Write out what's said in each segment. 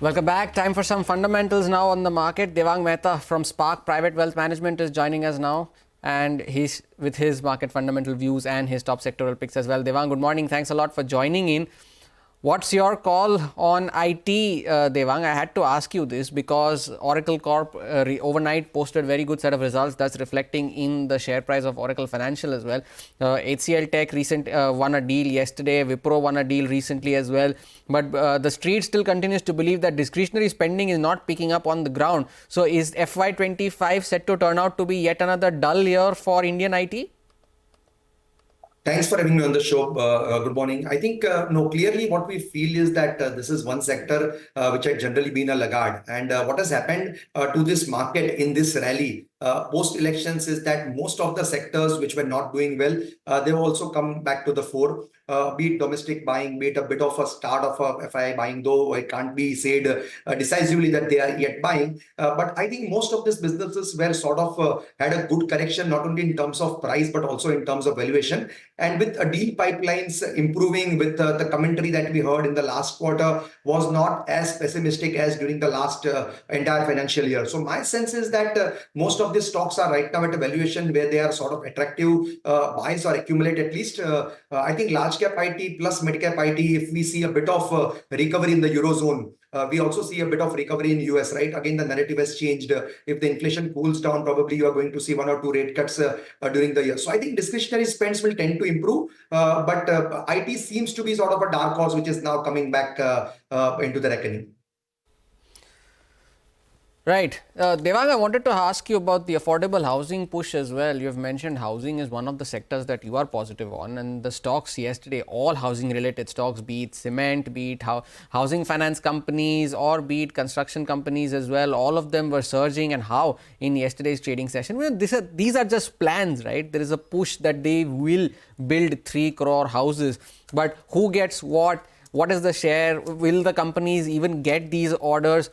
Welcome back. Time for some fundamentals now on the market. Devang Mehta from Spark Private Wealth Management is joining us now, and he's with his market fundamental views and his top sectoral picks as well. Devang, good morning. Thanks a lot for joining in. What's your call on IT, Devang? I had to ask you this because Oracle Corp overnight posted very good set of results. That's reflecting in the share price of Oracle Financial as well. HCL Tech won a deal yesterday. Wipro won a deal recently as well. But the street still continues to believe that discretionary spending is not picking up on the ground. So is FY25 set to turn out to be yet another dull year for Indian IT? Thanks for having me on the show. Good morning. I think, clearly what we feel is that this is one sector which had generally been a laggard. And what has happened to this market in this rally post-elections is that most of the sectors which were not doing well, they've also come back to the fore. Be it domestic buying, be it a bit of a start of a FI buying, though it can't be said decisively that they are yet buying. But I think most of these businesses were sort of had a good correction, not only in terms of price, but also in terms of valuation. And with deal pipelines improving, with the commentary that we heard in the last quarter was not as pessimistic as during the last entire financial year. So my sense is that most of these stocks are right now at a valuation where they are sort of attractive buys or accumulate at least. I think large cap IT plus mid cap IT, if we see a bit of recovery in the Eurozone, we also see a bit of recovery in US, right? Again, the narrative has changed. If the inflation cools down, probably you are going to see 1 or 2 rate cuts during the year. So I think discretionary spends will tend to improve, but IT seems to be sort of a dark horse, which is now coming back into the reckoning. Right. Devang, I wanted to ask you about the affordable housing push as well. You have mentioned housing is one of the sectors that you are positive on, and the stocks yesterday, all housing related stocks, be it cement, be it housing finance companies, or be it construction companies as well, all of them were surging. And how in yesterday's trading session, well, these are just plans, right? There is a push that they will build 3 crore houses, but who gets what? What is the share? Will the companies even get these orders?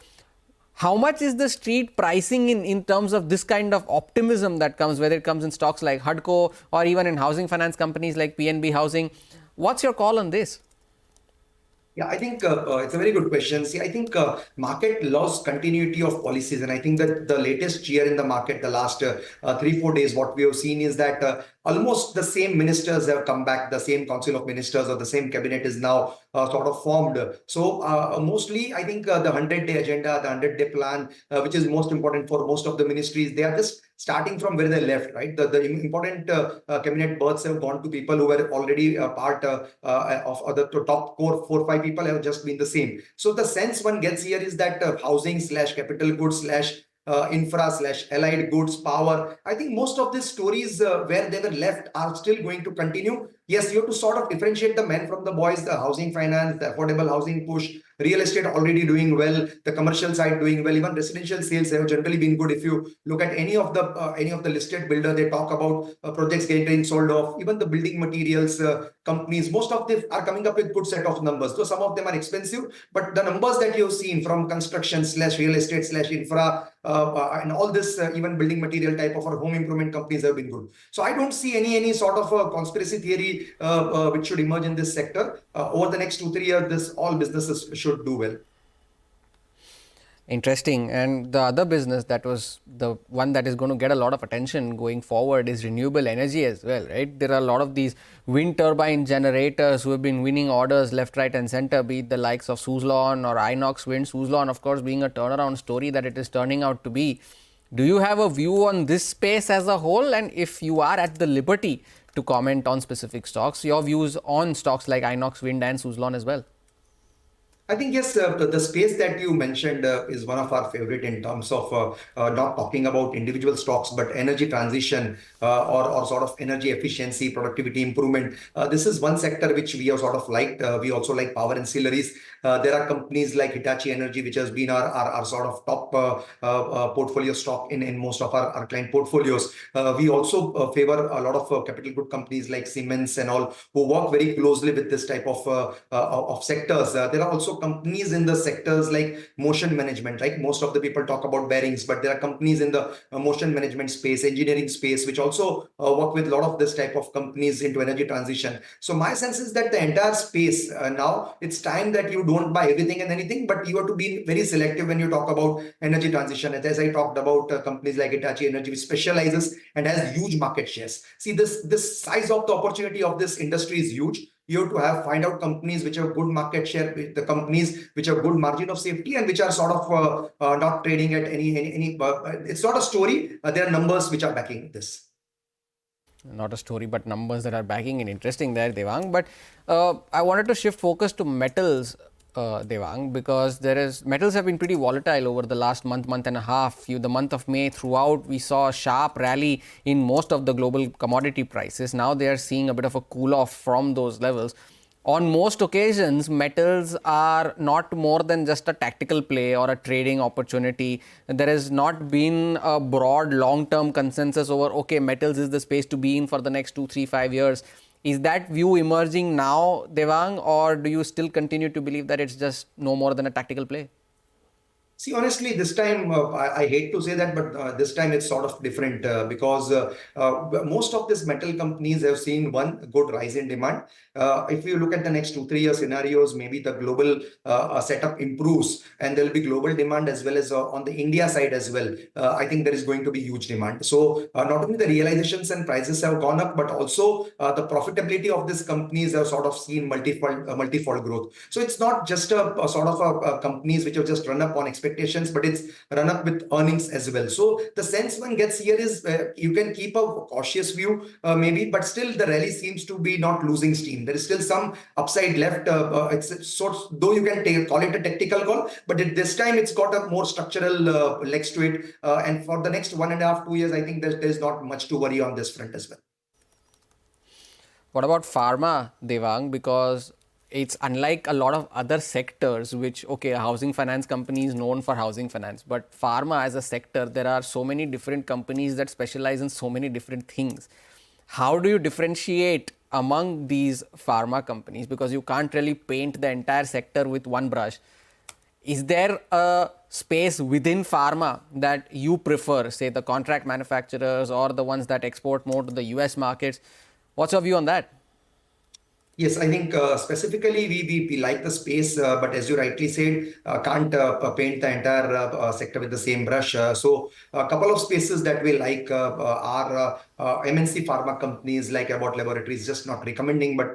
How much is the street pricing in terms of this kind of optimism that comes, whether it comes in stocks like HUDCO or even in housing finance companies like PNB Housing? What's your call on this? Yeah, I think it's a very good question. See, I think market lost continuity of policies, and I think that the latest cheer in the market, the last 3-4 days, what we have seen is that almost the same ministers have come back, the same council of ministers or the same cabinet is now sort of formed. So mostly, I think the 100-day agenda, the 100-day plan, which is most important for most of the ministries, they are just starting from where they left, right? The important cabinet berths have gone to people who were already part of the top core 4-5 people have just been the same. So the sense one gets here is that housing / capital goods / infra / allied goods, power. I think most of these stories where they were left are still going to continue. Yes, you have to sort of differentiate the men from the boys, the housing finance, the affordable housing push, real estate already doing well, the commercial side doing well, even residential sales have generally been good. If you look at any of the listed builder, they talk about projects getting sold off, even the building materials companies, most of them are coming up with good set of numbers. So some of them are expensive, but the numbers that you've seen from construction / real estate / infra and all this, even building material type of our home improvement companies have been good. So I don't see any sort of a conspiracy theory which should emerge in this sector. Over the next 2-3 years, all businesses should do well. Interesting. And the other business that was the one that is going to get a lot of attention going forward is renewable energy as well, right? There are a lot of these wind turbine generators who have been winning orders left, right and center, be it the likes of Suzlon or Inox Wind. Suzlon, of course, being a turnaround story that it is turning out to be. Do you have a view on this space as a whole? And if you are at the liberty to comment on specific stocks, your views on stocks like Inox Wind and Suzlon as well? I think, yes, the space that you mentioned is one of our favorite in terms of not talking about individual stocks, but energy transition or sort of energy efficiency, productivity improvement. This is one sector which we have sort of liked. We also like power ancillaries. There are companies like Hitachi Energy, which has been our sort of top portfolio stock in most of our client portfolios. We also favor a lot of capital good companies like Siemens and all who work very closely with this type of sectors. There are also companies in the sectors like motion management, right? Most of the people talk about bearings, but there are companies in the motion management space, engineering space, which also work with a lot of this type of companies into energy transition. So my sense is that the entire space now, it's time that you don't buy everything and anything, but you have to be very selective when you talk about energy transition. As I talked about companies like Hitachi Energy, which specializes and has huge market shares. See, this size of the opportunity of this industry is huge. You have to find out companies which have good market share, the companies which have good margin of safety, and which are sort of not trading at any. It's not a story. There are numbers which are backing this. Not a story, but numbers that are backing it. Interesting there, Devang. But I wanted to shift focus to metals, Devang, because metals have been pretty volatile over the last month and a half. The month of May throughout, we saw a sharp rally in most of the global commodity prices. Now they are seeing a bit of a cool off from those levels. On most occasions, metals are not more than just a tactical play or a trading opportunity. There has not been a broad long-term consensus over, okay, metals is the space to be in for the next 2, 3, 5 years. Is that view emerging now, Devang, or do you still continue to believe that it's just no more than a tactical play? See, honestly, this time, I hate to say that, but this time it's sort of different because most of these metal companies have seen one good rise in demand. If you look at the next 2, 3 year scenarios, maybe the global setup improves and there will be global demand as well as on the India side as well. I think there is going to be huge demand. So not only the realizations and prices have gone up, but also the profitability of these companies have sort of seen multifold growth. So it's not just a sort of a companies which have just run up on expectations, but it's run up with earnings as well. So the sense one gets here is you can keep a cautious view maybe, but still the rally seems to be not losing steam. There is still some upside left. It's sort of, though you can call it a tactical call, but this time it's got a more structural legs to it. And for the next 1.5, 2 years, I think there's not much to worry on this front as well. What about pharma, Devang? Because it's unlike a lot of other sectors, which, okay, a housing finance company is known for housing finance, but pharma as a sector, there are so many different companies that specialize in so many different things. How do you differentiate among these pharma companies? Because you can't really paint the entire sector with one brush. Is there a space within pharma that you prefer, say the contract manufacturers or the ones that export more to the US markets? What's your view on that? Yes, I think specifically we like the space, but as you rightly said, can't paint the entire sector with the same brush. So a couple of spaces that we like are MNC pharma companies like Abbott Laboratories, just not recommending, but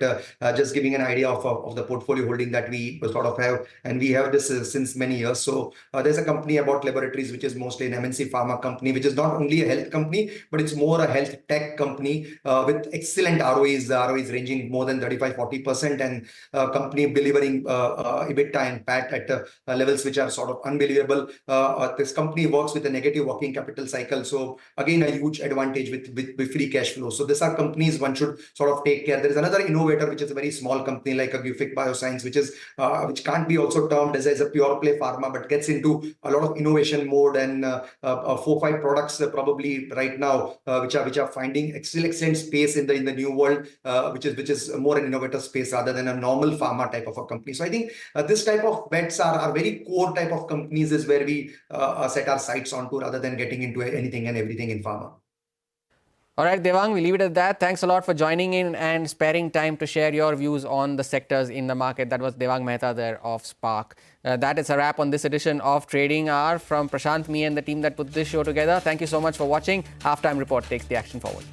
just giving an idea of the portfolio holding that we sort of have. And we have this since many years. So there's a company Abbott Laboratories, which is mostly an MNC pharma company, which is not only a health company, but it's more a health tech company with excellent ROEs, ranging more than 35-40%, and company delivering EBITDA and PAT at levels which are sort of unbelievable. This company works with a negative working capital cycle. So again, a huge advantage with free cash flow. So these are companies one should sort of take care. There is another innovator, which is a very small company like a Govt Bioscience, which can't be also termed as a pure play pharma, but gets into a lot of innovation mode and 4-5 products probably right now, which are finding excellent space in the new world, which is more an innovator space rather than a normal pharma type of a company. So I think this type of bets are very core type of companies is where we set our sights onto rather than getting into anything and everything in pharma. All right, Devang, we leave it at that. Thanks a lot for joining in and sparing time to share your views on the sectors in the market. That was Devang Mehta there of Spark. That is a wrap on this edition of Trading Hour from Prashant, me and the team that put this show together. Thank you so much for watching. Halftime Report takes the action forward.